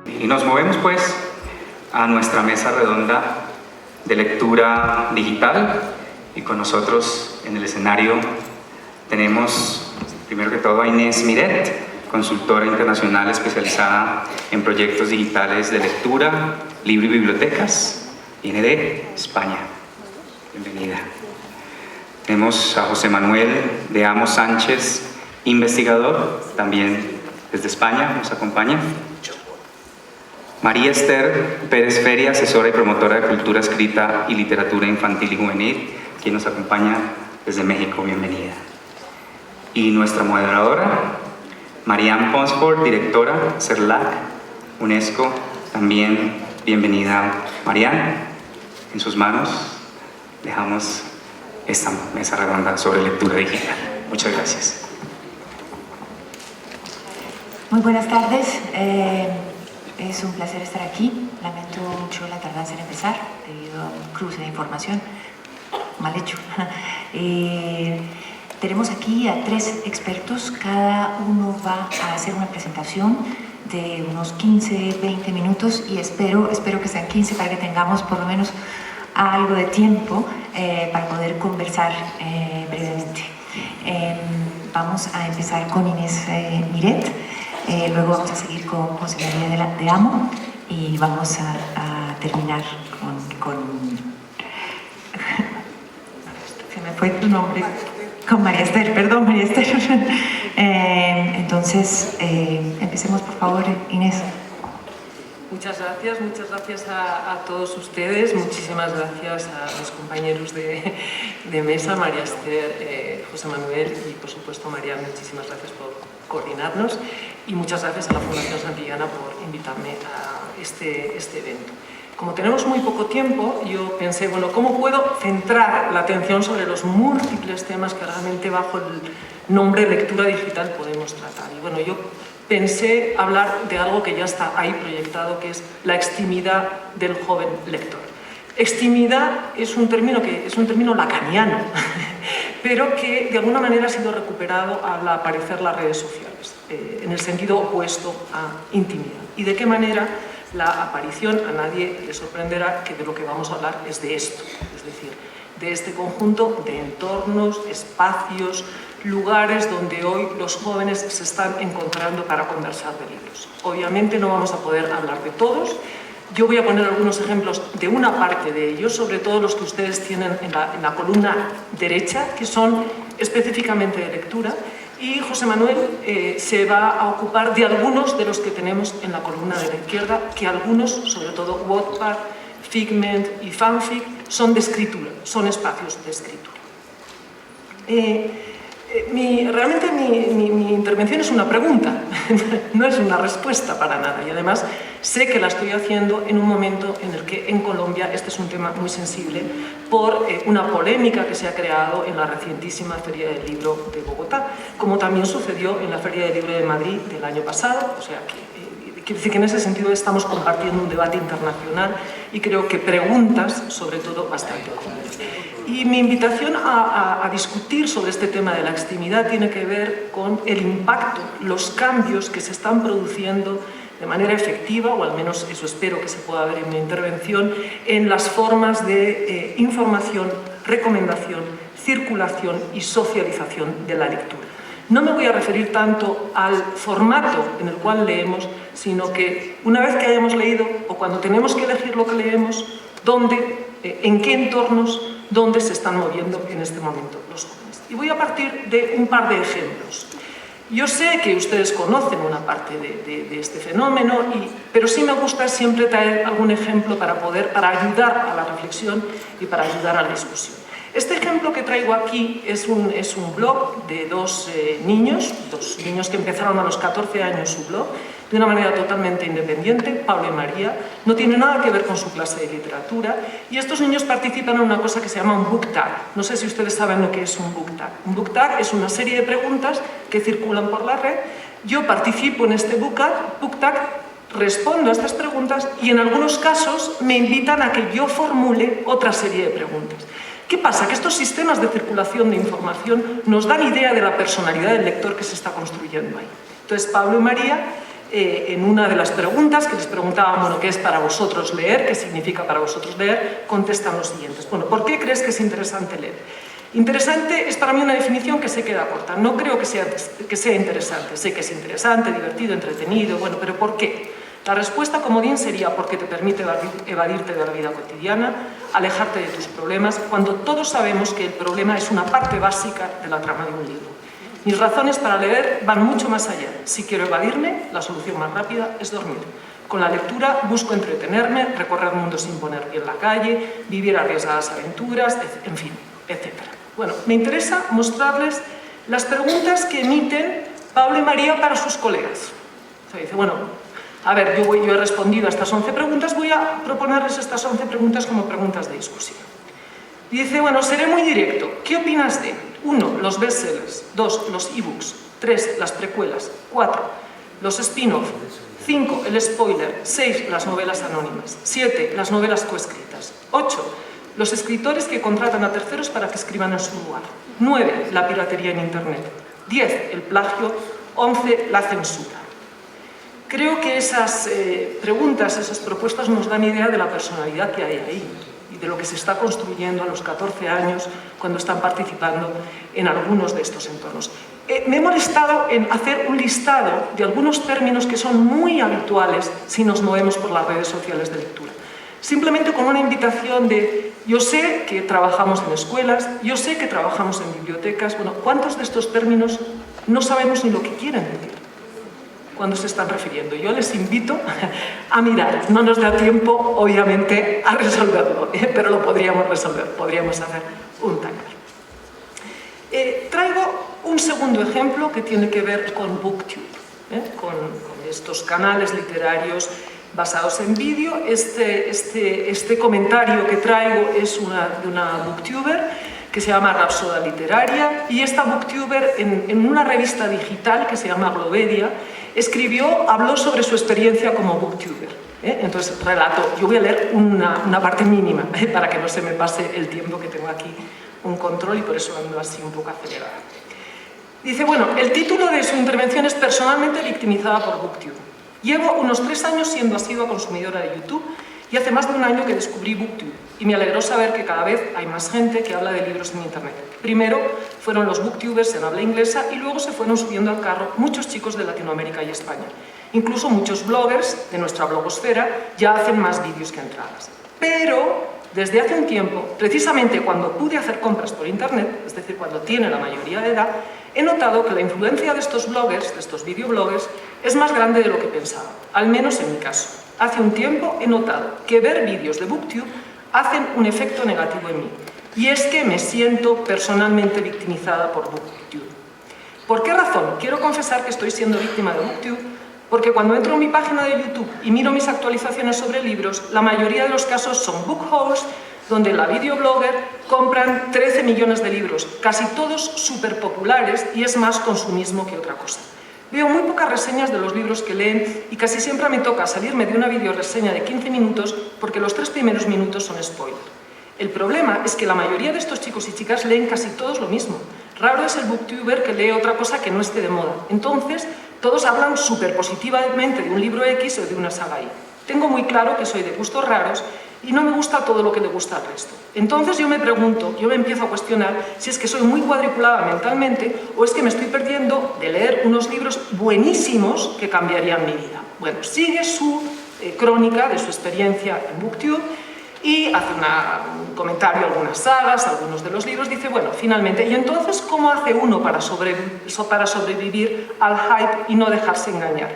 Y nos movemos pues a nuestra mesa redonda de lectura digital, y con nosotros en el escenario tenemos primero que todo a Inés Miret, consultora internacional especializada en proyectos digitales de lectura, libro y bibliotecas, viene de España. Bienvenida. Tenemos a José Manuel de Amos Sánchez, investigador, también desde España, nos acompaña. María Esther Pérez Feria, asesora y promotora de cultura escrita y literatura infantil y juvenil, quien nos acompaña desde México, bienvenida. Y nuestra moderadora, Marianne Ponsford, directora, CERLAC, UNESCO, también bienvenida Marianne. En sus manos dejamos esta mesa redonda sobre lectura digital. Muchas gracias. Muy buenas tardes. Es un placer estar aquí. Lamento mucho la tardanza en empezar debido a un cruce de información mal hecho. Tenemos aquí a 3 expertos. Cada uno va a hacer una presentación de unos 15-20 minutos y espero que sean 15 para que tengamos por lo menos algo de tiempo para poder conversar brevemente. Vamos a empezar con Inés Miret. Luego vamos a seguir con José María de Amo y vamos a terminar con se me fue tu nombre, con María Esther, perdón, María Esther. Entonces, empecemos por favor, Inés. Muchas gracias a todos ustedes, muchísimas gracias a los compañeros de mesa, María Esther, José Manuel y por supuesto María, muchísimas gracias por coordinarnos y muchas gracias a la Fundación Santillana por invitarme a este evento. Como tenemos muy poco tiempo, yo pensé, bueno, ¿cómo puedo centrar la atención sobre los múltiples temas que realmente bajo el nombre lectura digital podemos tratar? Y bueno, yo pensé hablar de algo que ya está ahí proyectado, que es la extimidad del joven lector. Extimidad es un término lacaniano, pero que de alguna manera ha sido recuperado al aparecer las redes sociales, en el sentido opuesto a intimidad. ¿Y de qué manera? La aparición, a nadie le sorprenderá que de lo que vamos a hablar es de esto, es decir, de este conjunto de entornos, espacios, lugares donde hoy los jóvenes se están encontrando para conversar de libros. Obviamente no vamos a poder hablar de todos. Yo voy a poner algunos ejemplos de una parte de ellos, sobre todo los que ustedes tienen en la columna derecha, que son específicamente de lectura, y José Manuel se va a ocupar de algunos de los que tenemos en la columna de la izquierda, que algunos, sobre todo Wattpad, Figment y Fanfic, son de escritura, son espacios de escritura. Realmente mi intervención es una pregunta, no es una respuesta para nada, y además sé que la estoy haciendo en un momento en el que en Colombia este es un tema muy sensible por una polémica que se ha creado en la recientísima Feria del Libro de Bogotá, como también sucedió en la Feria del Libro de Madrid del año pasado, o sea que quiere decir que en ese sentido estamos compartiendo un debate internacional y creo que preguntas, sobre todo, bastante comunes. Y mi invitación a discutir sobre este tema de la extimidad tiene que ver con el impacto, los cambios que se están produciendo de manera efectiva, o al menos eso espero que se pueda ver en mi intervención, en las formas de información, recomendación, circulación y socialización de la lectura. No me voy a referir tanto al formato en el cual leemos, sino que una vez que hayamos leído o cuando tenemos que elegir lo que leemos, dónde, en qué entornos, dónde se están moviendo en este momento los jóvenes. Y voy a partir de un par de ejemplos. Yo sé que ustedes conocen una parte de este fenómeno, pero sí me gusta siempre traer algún ejemplo para ayudar a la reflexión y para ayudar a la discusión. Este ejemplo que traigo aquí es un blog de dos niños que empezaron a los 14 años su blog, de una manera totalmente independiente, Pablo y María, no tiene nada que ver con su clase de literatura, y estos niños participan en una cosa que se llama un book tag. No sé si ustedes saben lo que es un book tag. Un book tag es una serie de preguntas que circulan por la red. Yo participo en este book tag, respondo a estas preguntas y en algunos casos me invitan a que yo formule otra serie de preguntas. ¿Qué pasa? Que estos sistemas de circulación de información nos dan idea de la personalidad del lector que se está construyendo ahí. Entonces, Pablo y María en una de las preguntas que les preguntaban, bueno, ¿qué es para vosotros leer? ¿Qué significa para vosotros leer? Contestan los siguientes. Bueno, ¿por qué crees que es interesante leer? Interesante es para mí una definición que se queda corta. No creo que sea interesante. Sé que es interesante, divertido, entretenido, bueno, pero ¿por qué? La respuesta comodín sería porque te permite evadirte de la vida cotidiana, alejarte de tus problemas, cuando todos sabemos que el problema es una parte básica de la trama de un libro. Mis razones para leer van mucho más allá. Si quiero evadirme, la solución más rápida es dormir. Con la lectura busco entretenerme, recorrer mundos sin poner pie en la calle, vivir arriesgadas aventuras, en fin, etc. Bueno, me interesa mostrarles las preguntas que emiten Pablo y María para sus colegas. O sea, dice, bueno, a ver, yo he respondido a estas 11 preguntas, voy a proponerles estas 11 preguntas como preguntas de discusión. Y dice, bueno, seré muy directo. ¿Qué opinas de 1. Los bestsellers, 2. Los ebooks, 3. Las precuelas, 4. Los spin-off, 5. El spoiler, 6. Las novelas anónimas, 7. Las novelas coescritas, 8. Los escritores que contratan a terceros para que escriban en su lugar, 9. La piratería en Internet, 10. El plagio, 11. La censura. Creo que esas preguntas, esas propuestas nos dan idea de la personalidad que hay ahí y de lo que se está construyendo a los 14 años cuando están participando en algunos de estos entornos. Me he molestado en hacer un listado de algunos términos que son muy habituales si nos movemos por las redes sociales de lectura. Simplemente con una invitación de, yo sé que trabajamos en escuelas, yo sé que trabajamos en bibliotecas, bueno, ¿cuántos de estos términos no sabemos ni lo que quieren decir cuando se están refiriendo? Yo les invito a mirar. No nos da tiempo, obviamente, a resolverlo, pero lo podríamos resolver, podríamos hacer un taller. Traigo un segundo ejemplo que tiene que ver con BookTube, con estos canales literarios basados en vídeo. Este comentario que traigo es de una booktuber que se llama Rapsoda Literaria, y esta booktuber en una revista digital que se llama Globedia habló sobre su experiencia como booktuber. Entonces relato, yo voy a leer una parte mínima para que no se me pase el tiempo, que tengo aquí un control y por eso ando así un poco acelerada. Dice, bueno, el título de su intervención es Personalmente victimizada por BookTube. Llevo unos 3 años siendo asidua consumidora de YouTube y hace más de un año que descubrí BookTube y me alegró saber que cada vez hay más gente que habla de libros en Internet. Primero fueron los booktubers en habla inglesa y luego se fueron subiendo al carro muchos chicos de Latinoamérica y España. Incluso muchos bloggers de nuestra blogosfera ya hacen más vídeos que entradas. Pero desde hace un tiempo, precisamente cuando pude hacer compras por Internet, es decir, cuando tiene la mayoría de edad, he notado que la influencia de estos bloggers, de estos videobloggers, es más grande de lo que pensaba, al menos en mi caso. Hace un tiempo he notado que ver vídeos de BookTube hacen un efecto negativo en mí, y es que me siento personalmente victimizada por BookTube. ¿Por qué razón? Quiero confesar que estoy siendo víctima de BookTube porque cuando entro en mi página de YouTube y miro mis actualizaciones sobre libros, la mayoría de los casos son book hauls, donde la videoblogger compran 13 millones de libros, casi todos súper populares, y es más consumismo que otra cosa. Veo muy pocas reseñas de los libros que leen y casi siempre me toca salirme de una videoreseña de 15 minutos porque los 3 primeros minutos son spoiler. El problema es que la mayoría de estos chicos y chicas leen casi todos lo mismo. Raro es el booktuber que lee otra cosa que no esté de moda. Entonces, todos hablan súper positivamente de un libro X o de una saga Y. Tengo muy claro que soy de gustos raros y no me gusta todo lo que le gusta al resto. Entonces yo me pregunto, yo me empiezo a cuestionar si es que soy muy cuadriculada mentalmente o es que me estoy perdiendo de leer unos libros buenísimos que cambiarían mi vida. Bueno, sigue su crónica de su experiencia en BookTube y hace un comentario a algunas sagas, a algunos de los libros. Dice, bueno, finalmente, ¿y entonces cómo hace uno para sobrevivir al hype y no dejarse engañar?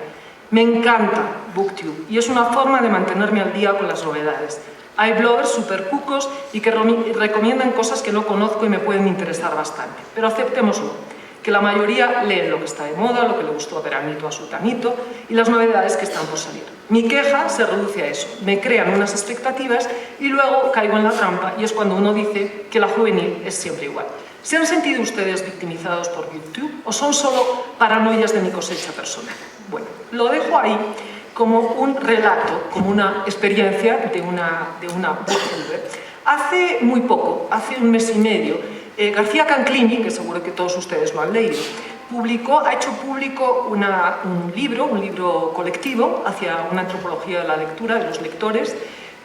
Me encanta BookTube y es una forma de mantenerme al día con las novedades. Hay bloggers súper cucos y que recomiendan cosas que no conozco y me pueden interesar bastante. Pero aceptémoslo, que la mayoría leen lo que está de moda, lo que le gustó a Peranito, a Sutanito y las novedades que están por salir. Mi queja se reduce a eso. Me crean unas expectativas y luego caigo en la trampa y es cuando uno dice que la juvenil es siempre igual. ¿Se han sentido ustedes victimizados por YouTube o son solo paranoias de mi cosecha personal? Bueno, lo dejo ahí como un relato, como una experiencia de una booktuber. Hace muy poco, hace un mes y medio, García Canclini, que seguro que todos ustedes lo han leído, ha hecho público un libro colectivo hacia una antropología de la lectura, de los lectores,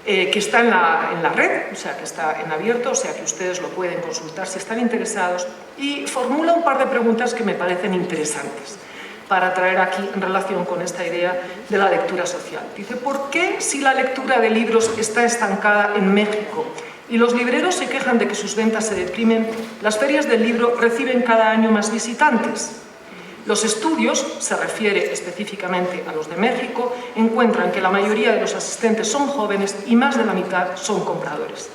que está en la red, o sea, que está en abierto, o sea, que ustedes lo pueden consultar si están interesados, y formula un par de preguntas que me parecen interesantes para traer aquí en relación con esta idea de la lectura social. Dice, ¿por qué si la lectura de libros está estancada en México y los libreros se quejan de que sus ventas se deprimen, las ferias del libro reciben cada año más visitantes? Los estudios, se refiere específicamente a los de México, encuentran que la mayoría de los asistentes son jóvenes y más de la mitad son compradores.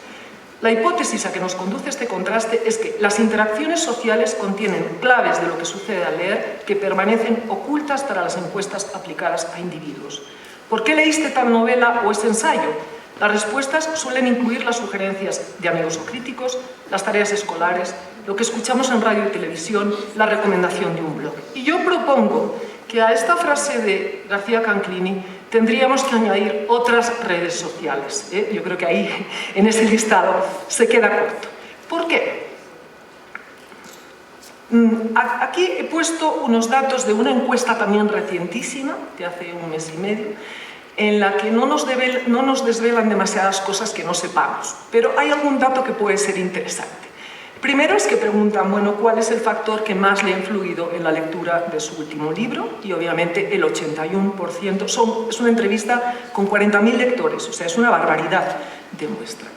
La hipótesis a que nos conduce este contraste es que las interacciones sociales contienen claves de lo que sucede al leer que permanecen ocultas para las encuestas aplicadas a individuos. ¿Por qué leíste tal novela o ese ensayo? Las respuestas suelen incluir las sugerencias de amigos o críticos, las tareas escolares, lo que escuchamos en radio y televisión, la recomendación de un blog. Y yo propongo que a esta frase de García Canclini tendríamos que añadir otras redes sociales. Yo creo que ahí, en ese listado, se queda corto. ¿Por qué? Aquí he puesto unos datos de una encuesta también recientísima, de hace un mes y medio, en la que no nos desvelan demasiadas cosas que no sepamos, pero hay algún dato que puede ser interesante. Primero es que preguntan, bueno, ¿cuál es el factor que más le ha influido en la lectura de su último libro? Y obviamente el 81%, es una entrevista con 40.000 lectores, o sea, es una barbaridad de muestra.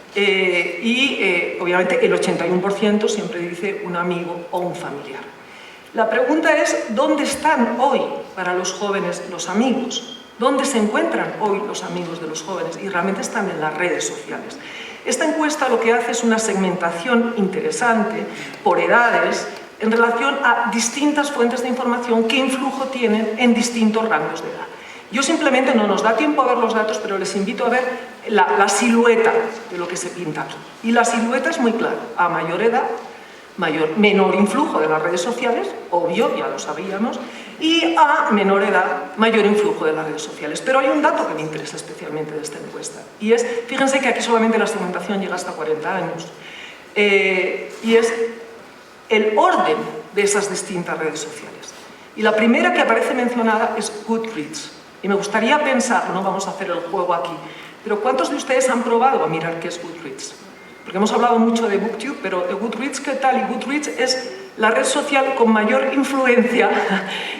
Obviamente el 81% siempre dice un amigo o un familiar. La pregunta es, ¿dónde están hoy para los jóvenes los amigos? ¿Dónde se encuentran hoy los amigos de los jóvenes? Y realmente están en las redes sociales. Esta encuesta lo que hace es una segmentación interesante por edades en relación a distintas fuentes de información que influjo tienen en distintos rangos de edad. Yo simplemente, no nos da tiempo a ver los datos, pero les invito a ver la silueta de lo que se pinta aquí. Y la silueta es muy clara. A mayor edad, menor influjo de las redes sociales, obvio, ya lo sabíamos, y a menor edad, mayor influjo de las redes sociales. Pero hay un dato que me interesa especialmente de esta encuesta, y es, fíjense que aquí solamente la segmentación llega hasta 40 años, y es el orden de esas distintas redes sociales. Y la primera que aparece mencionada es Goodreads. Y me gustaría pensar, no vamos a hacer el juego aquí, pero ¿cuántos de ustedes han probado a mirar qué es Goodreads? Porque hemos hablado mucho de BookTube, pero de Goodreads, ¿qué tal? Y Goodreads es la red social con mayor influencia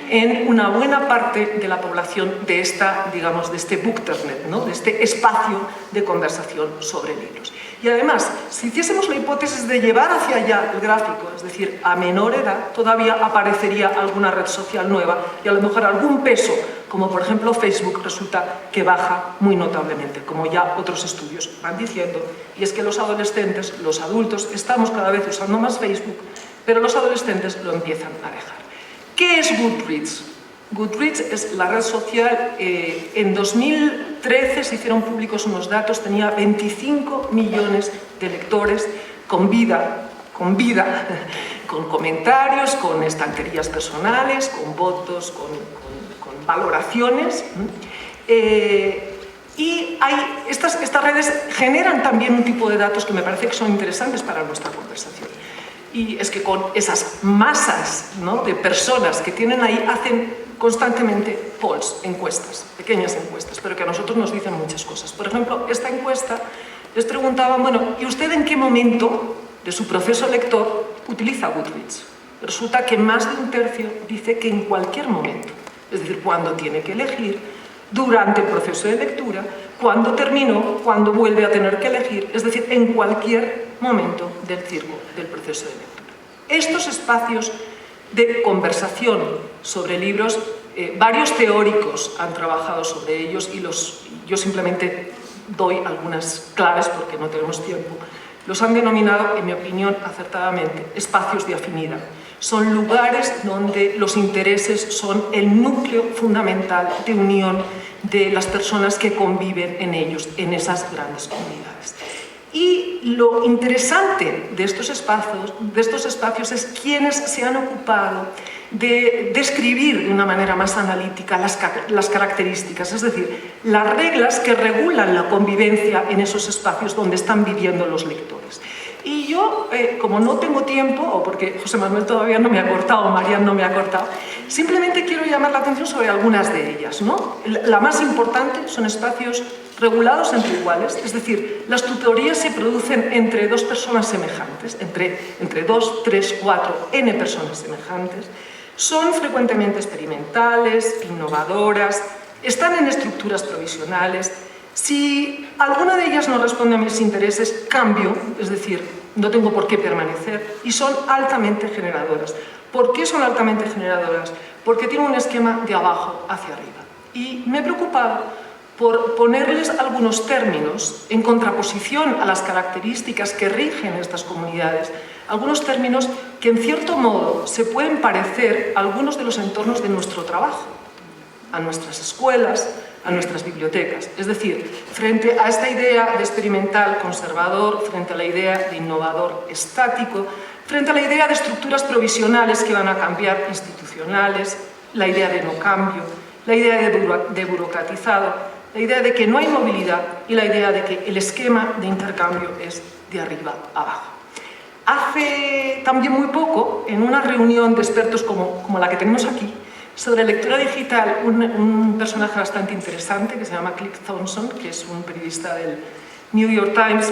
en una buena parte de la población de de este bookternet, ¿no? De este espacio de conversación sobre libros. Y además, si hiciésemos la hipótesis de llevar hacia allá el gráfico, es decir, a menor edad, todavía aparecería alguna red social nueva y a lo mejor algún peso, como por ejemplo Facebook, resulta que baja muy notablemente, como ya otros estudios van diciendo, y es que los adolescentes, los adultos, estamos cada vez usando más Facebook, pero los adolescentes lo empiezan a dejar. ¿Qué es Goodreads? Goodreads es la red social, en 2013 se hicieron públicos unos datos, tenía 25 millones de lectores con vida, con comentarios, con estanterías personales, con votos, con valoraciones. Y estas redes generan también un tipo de datos que me parece que son interesantes para nuestra conversación. Y es que con esas masas, ¿no?, de personas que tienen ahí, hacen constantemente polls, encuestas, pequeñas encuestas, pero que a nosotros nos dicen muchas cosas. Por ejemplo, esta encuesta les preguntaban, bueno, ¿y usted en qué momento de su proceso lector utiliza Goodreads? Resulta que más de un tercio dice que en cualquier momento, es decir, cuando tiene que elegir, durante el proceso de lectura, cuando terminó, cuando vuelve a tener que elegir, es decir, en cualquier momento del ciclo del proceso de lectura. Estos espacios de conversación sobre libros, varios teóricos han trabajado sobre ellos y yo simplemente doy algunas claves porque no tenemos tiempo. Los han denominado, en mi opinión, acertadamente, espacios de afinidad. Son lugares donde los intereses son el núcleo fundamental de unión de las personas que conviven en ellos, en esas grandes comunidades. Y lo interesante de estos espacios es quienes se han ocupado de describir de una manera más analítica las características, es decir, las reglas que regulan la convivencia en esos espacios donde están viviendo los lectores. Y yo, como no tengo tiempo, o porque José Manuel todavía no me ha cortado, o Marian no me ha cortado, simplemente quiero llamar la atención sobre algunas de ellas, ¿no? La más importante son espacios regulados entre iguales, es decir, las tutorías se producen entre dos personas semejantes, entre 2, 3, 4, n personas semejantes, son frecuentemente experimentales, innovadoras, están en estructuras provisionales. Si alguna de ellas no responde a mis intereses, cambio, es decir, no tengo por qué permanecer, y son altamente generadoras. ¿Por qué son altamente generadoras? Porque tienen un esquema de abajo hacia arriba. Y me he preocupado por ponerles algunos términos en contraposición a las características que rigen estas comunidades, algunos términos que en cierto modo se pueden parecer a algunos de los entornos de nuestro trabajo, a nuestras escuelas, a nuestras bibliotecas. Es decir, frente a esta idea de experimental conservador, frente a la idea de innovador estático, frente a la idea de estructuras provisionales que van a cambiar, institucionales, la idea de no cambio, la idea de burocratizado, la idea de que no hay movilidad y la idea de que el esquema de intercambio es de arriba a abajo. Hace también muy poco, en una reunión de expertos como la que tenemos aquí, sobre lectura digital, un personaje bastante interesante que se llama Cliff Thompson, que es un periodista del New York Times,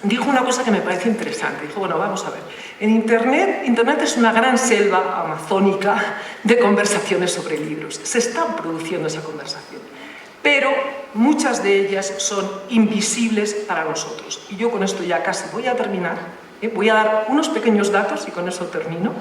dijo una cosa que me parece interesante. Dijo, bueno, vamos a ver, en Internet es una gran selva amazónica de conversaciones sobre libros. Se está produciendo esa conversación, pero muchas de ellas son invisibles para nosotros. Y yo con esto ya casi voy a terminar. Voy a dar unos pequeños datos y con eso termino.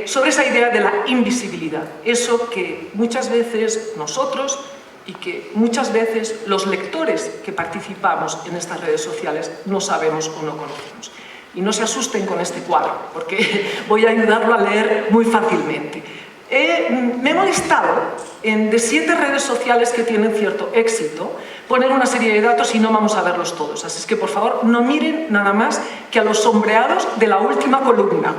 Sobre esa idea de la invisibilidad, eso que muchas veces nosotros y que muchas veces los lectores que participamos en estas redes sociales no sabemos o no conocemos. Y no se asusten con este cuadro, porque voy a ayudarlo a leer muy fácilmente. Me he molestado de 7 redes sociales que tienen cierto éxito poner una serie de datos y no vamos a verlos todos. Así es que, por favor, no miren nada más que a los sombreados de la última columna.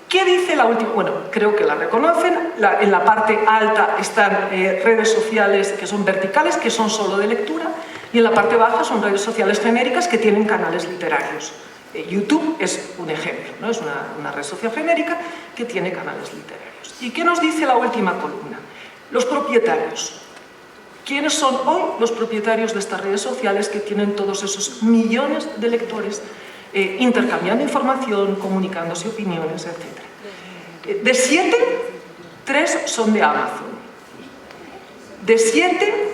¿Qué dice la última? Bueno, creo que la reconocen. En la parte alta están redes sociales que son verticales, que son solo de lectura, y en la parte baja son redes sociales genéricas que tienen canales literarios. YouTube es un ejemplo, ¿no? Es una red social genérica que tiene canales literarios. ¿Y qué nos dice la última columna? Los propietarios. ¿Quiénes son hoy los propietarios de estas redes sociales que tienen todos esos millones de lectores intercambiando información, comunicándose opiniones, etc.? De 7, 3 son de Amazon. De 7,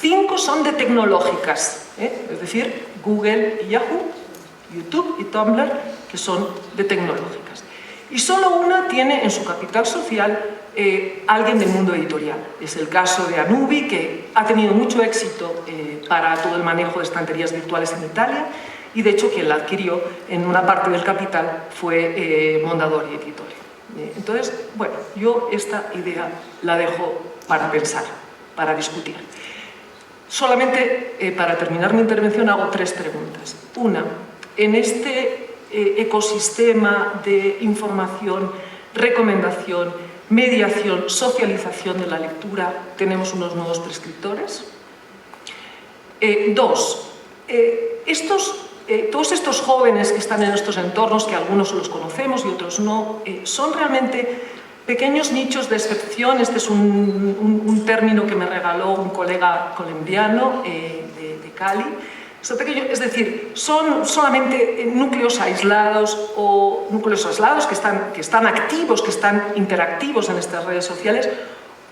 5 son de tecnológicas, es decir, Google y Yahoo, YouTube y Tumblr, que son de tecnológicas. Y solo una tiene en su capital social alguien del mundo editorial. Es el caso de Anubi, que ha tenido mucho éxito para todo el manejo de estanterías virtuales en Italia, y de hecho quien la adquirió en una parte del capital fue Mondadori Editore. Entonces, bueno, yo esta idea la dejo para pensar, para discutir. Solamente para terminar mi intervención hago 3 preguntas. Una, en este ecosistema de información, recomendación, mediación, socialización de la lectura, tenemos unos nuevos prescriptores. 2, todos estos jóvenes que están en estos entornos, que algunos los conocemos y otros no, son realmente pequeños nichos de excepción. Este es un término que me regaló un colega colombiano de Cali. Es decir, son solamente núcleos aislados que están activos, que están interactivos en estas redes sociales,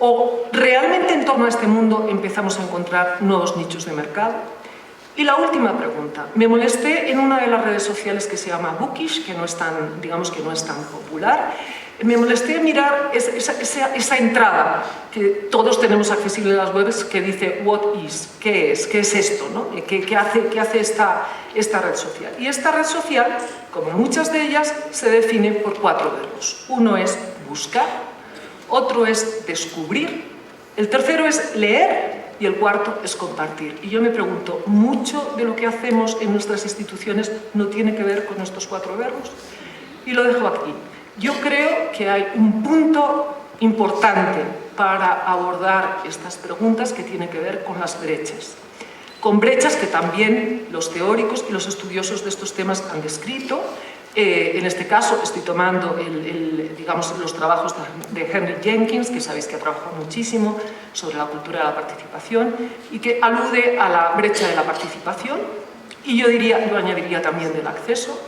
o realmente en torno a este mundo empezamos a encontrar nuevos nichos de mercado. Y la última pregunta. Me molesté en una de las redes sociales que se llama Bookish, que no es tan, digamos que no es tan popular. Me molesté en mirar esa entrada que todos tenemos accesible en las webs, que dice what is, qué es esto, ¿no? ¿Qué hace esta red social? Y esta red social, como muchas de ellas, se define por 4 verbos. Uno es buscar, otro es descubrir, el tercero es leer y el cuarto es compartir. Y yo me pregunto, ¿mucho de lo que hacemos en nuestras instituciones no tiene que ver con estos 4 verbos? Y lo dejo aquí. Yo creo que hay un punto importante para abordar estas preguntas que tiene que ver con las brechas. con brechas que también los teóricos y los estudiosos de estos temas han descrito. En este caso estoy tomando digamos, los trabajos de Henry Jenkins, que sabéis que ha trabajado muchísimo sobre la cultura de la participación y que alude a la brecha de la participación, y yo añadiría también del acceso,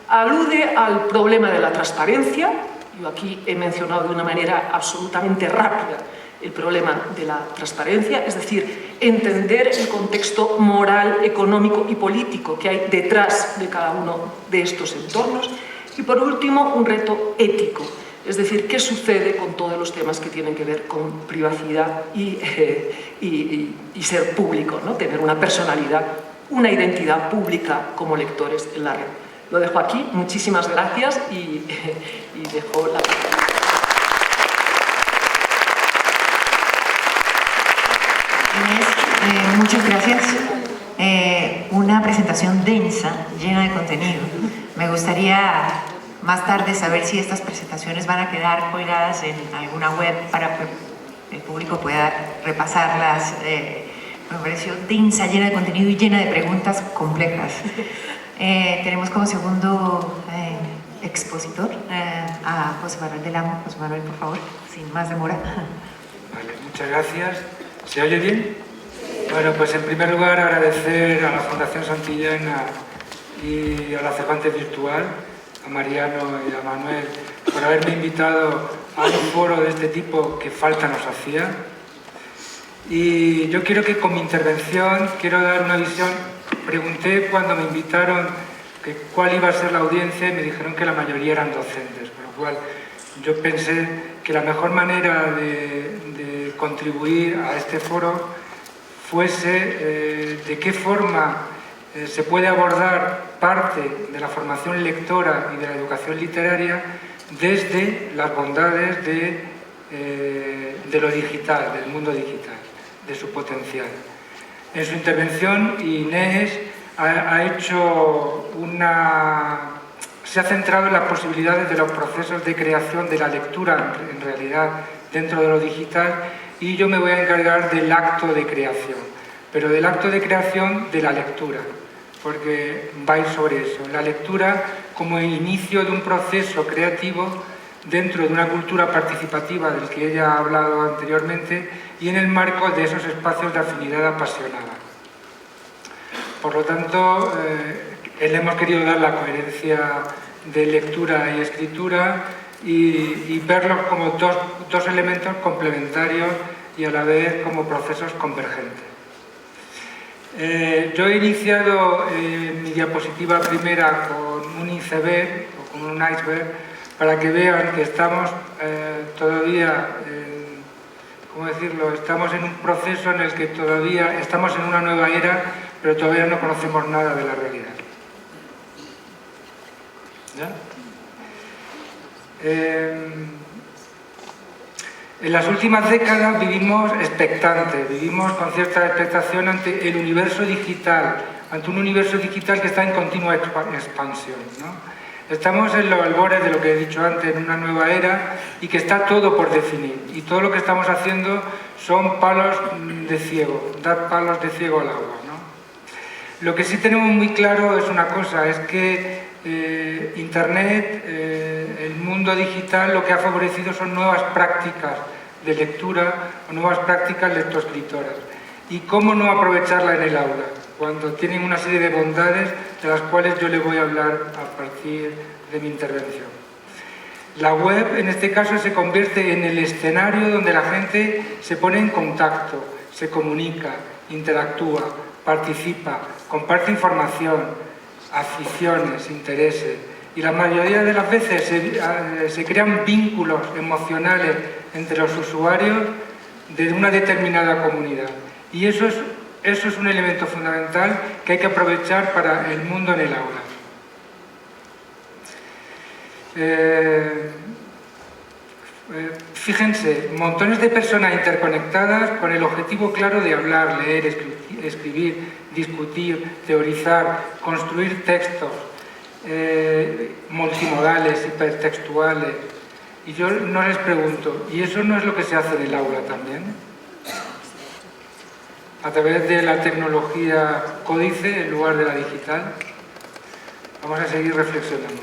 alude al problema de la transparencia. Yo aquí he mencionado de una manera absolutamente rápida el problema de la transparencia, es decir, entender el contexto moral, económico y político que hay detrás de cada uno de estos entornos. Y por último, un reto ético, es decir, qué sucede con todos los temas que tienen que ver con privacidad y ser público, ¿no? Tener una personalidad, una identidad pública como lectores en la red. Lo dejo aquí, muchísimas gracias y dejo la palabra. Inés, muchas gracias. Una presentación densa, llena de contenido. Me gustaría más tarde saber si estas presentaciones van a quedar colgadas en alguna web para que el público pueda repasarlas. Me pareció densa, llena de contenido y llena de preguntas complejas. Tenemos como segundo expositor a José Manuel del Amo. José Manuel, por favor, sin más demora. Vale, muchas gracias. ¿Se oye bien? Bueno, pues en primer lugar agradecer a la Fundación Santillana y a la Cervantes Virtual, a Mariano y a Manuel, por haberme invitado a un foro de este tipo que falta nos hacía. Y yo quiero que con mi intervención quiero dar una visión. Pregunté cuando me invitaron que cuál iba a ser la audiencia y me dijeron que la mayoría eran docentes, por lo cual yo pensé que la mejor manera de contribuir a este foro fuese de qué forma se puede abordar parte de la formación lectora y de la educación literaria desde las bondades de lo digital, del mundo digital, de su potencial. En su intervención, Inés se ha centrado en las posibilidades de los procesos de creación de la lectura, en realidad, dentro de lo digital, y yo me voy a encargar del acto de creación, pero del acto de creación de la lectura, porque va a ir sobre eso. La lectura como inicio de un proceso creativo dentro de una cultura participativa del que ella ha hablado anteriormente y en el marco de esos espacios de afinidad apasionada. Por lo tanto, le hemos querido dar la coherencia de lectura y escritura y verlos como dos elementos complementarios y a la vez como procesos convergentes. Yo he iniciado mi diapositiva primera con un iceberg o con un iceberg para que vean que estamos todavía, ¿cómo decirlo? Estamos en un proceso en el que todavía estamos en una nueva era, pero todavía no conocemos nada de la realidad. ¿Ya? En las últimas décadas vivimos expectantes, vivimos con cierta expectación ante el universo digital, ante un universo digital que está en continua expansión, ¿no? Estamos en los albores de lo que he dicho antes, en una nueva era y que está todo por definir. Y todo lo que estamos haciendo son palos de ciego, dar palos de ciego al agua, ¿no? Lo que sí tenemos muy claro es una cosa, es que Internet, el mundo digital, lo que ha favorecido son nuevas prácticas de lectura o nuevas prácticas lectoescritoras. ¿Y cómo no aprovecharla en el aula? Cuando tienen una serie de bondades de las cuales yo le voy a hablar a partir de mi intervención. La web, en este caso, se convierte en el escenario donde la gente se pone en contacto, se comunica, interactúa, participa, comparte información, aficiones, intereses, y la mayoría de las veces se crean vínculos emocionales entre los usuarios de una determinada comunidad. Y eso es un elemento fundamental que hay que aprovechar para el mundo en el aula. Fíjense, montones de personas interconectadas con el objetivo claro de hablar, leer, escribir, discutir, teorizar, construir textos multimodales, hipertextuales. Y yo no les pregunto, ¿y eso no es lo que se hace en el aula también? a través de la tecnología códice en lugar de la digital. Vamos a seguir reflexionando.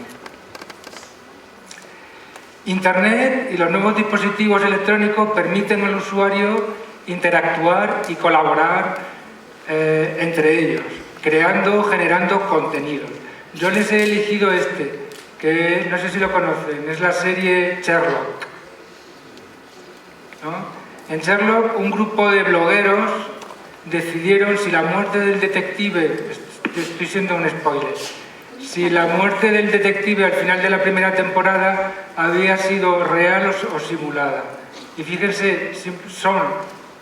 Internet y los nuevos dispositivos electrónicos permiten al usuario interactuar y colaborar entre ellos, generando contenido. Yo les he elegido que no sé si lo conocen, es la serie Sherlock, ¿no? En Sherlock, un grupo de blogueros decidieron si la muerte del detective, estoy siendo un spoiler, si la muerte del detective al final de la primera temporada había sido real o simulada. Y fíjense, son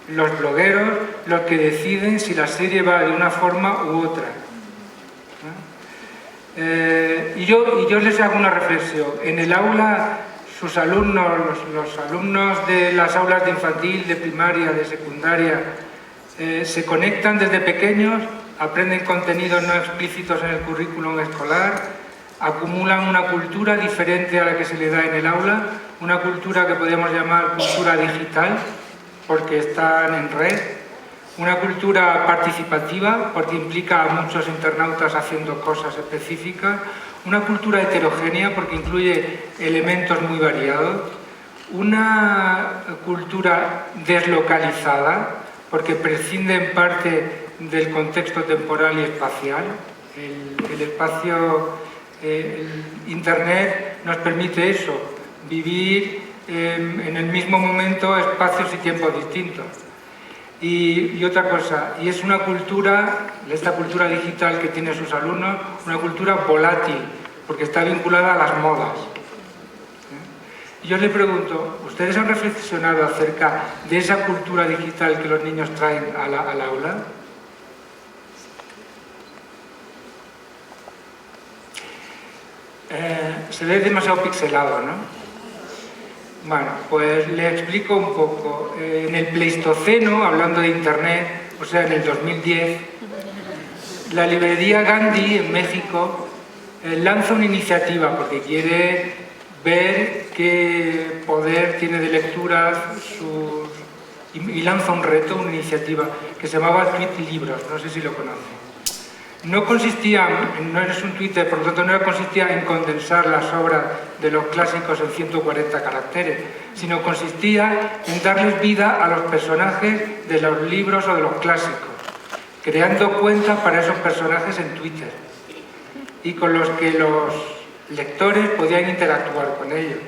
los blogueros los que deciden si la serie va de una forma u otra. Y yo les hago una reflexión. En el aula, sus alumnos, los alumnos de las aulas de infantil, de primaria, de secundaria, se conectan desde pequeños, aprenden contenidos no explícitos en el currículum escolar, acumulan una cultura diferente a la que se le da en el aula, una cultura que podríamos llamar cultura digital, porque están en red, una cultura participativa, porque implica a muchos internautas haciendo cosas específicas, una cultura heterogénea, porque incluye elementos muy variados, una cultura deslocalizada, porque prescinde en parte del contexto temporal y espacial. El espacio, el Internet nos permite eso, vivir en el mismo momento espacios y tiempos distintos. Y otra cosa, y es una cultura, esta cultura digital que tiene sus alumnos, una cultura volátil, porque está vinculada a las modas. Y yo les pregunto, ¿ustedes han reflexionado acerca de esa cultura digital que los niños traen al aula? Se ve demasiado pixelado, ¿no? Bueno, pues le explico un poco. En el Pleistoceno, hablando de Internet, o sea, en el 2010, la librería Gandhi en México lanza una iniciativa porque quiere ver qué poder tiene de lectura y lanza un reto, una iniciativa que se llamaba Tweet Libros, no sé si lo conocen. No es un Twitter, por lo tanto no consistía en condensar las obras de los clásicos en 140 caracteres, sino consistía en darles vida a los personajes de los libros o de los clásicos, creando cuentas para esos personajes en Twitter y con los que los lectores podían interactuar con ellos.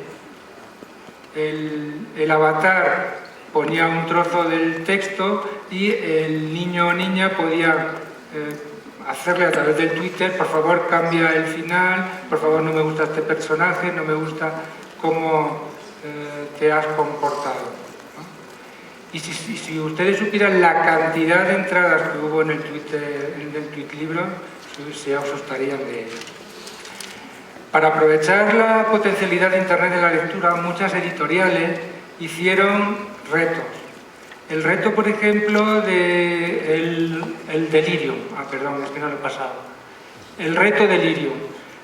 El avatar ponía un trozo del texto y el niño o niña podía hacerle a través del Twitter, por favor cambia el final, por favor no me gusta este personaje, no me gusta cómo te has comportado, ¿no? Y si ustedes supieran la cantidad de entradas que hubo en el Tweet Libro, se asustarían de ello. Para aprovechar la potencialidad de Internet en la lectura, muchas editoriales hicieron retos. El reto, por ejemplo, el Delirium. Perdón, es que no lo he pasado. El reto Delirium,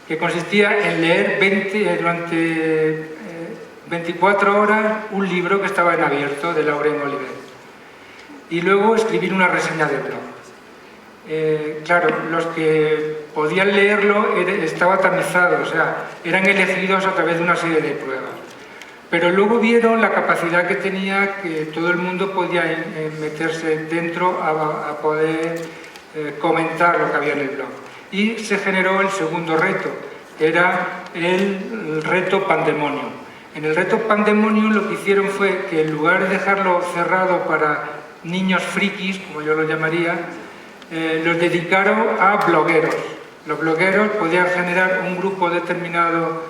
que consistía en leer durante 24 horas un libro que estaba en abierto de Lauren Oliver y luego escribir una reseña de blog. Claro, los que podían leerlo estaba tamizado, o sea, eran elegidos a través de una serie de pruebas. Pero luego vieron la capacidad que tenía, que todo el mundo podía meterse dentro a poder comentar lo que había en el blog. Y se generó el segundo reto, que era el reto Pandemonium. En el reto Pandemonium lo que hicieron fue que en lugar de dejarlo cerrado para niños frikis, como yo lo llamaría, los dedicaron a blogueros. Los blogueros podían generar un grupo determinado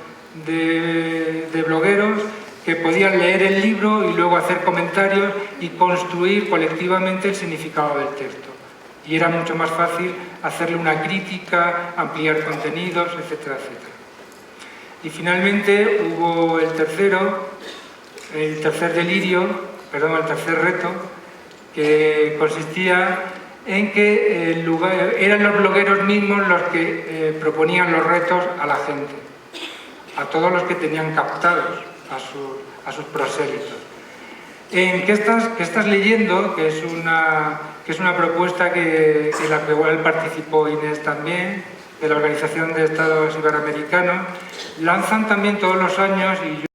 de blogueros que podían leer el libro y luego hacer comentarios y construir colectivamente el significado del texto. Y era mucho más fácil hacerle una crítica, ampliar contenidos, etcétera, etcétera. Y finalmente hubo el tercer reto, que consistía en que eran los blogueros mismos los que proponían los retos a la gente, a todos los que tenían captados a sus prosélitos. ¿Qué estás leyendo? Que es una propuesta en la que igual participó Inés también, de la Organización de Estados Iberoamericanos. Lanzan también todos los años, y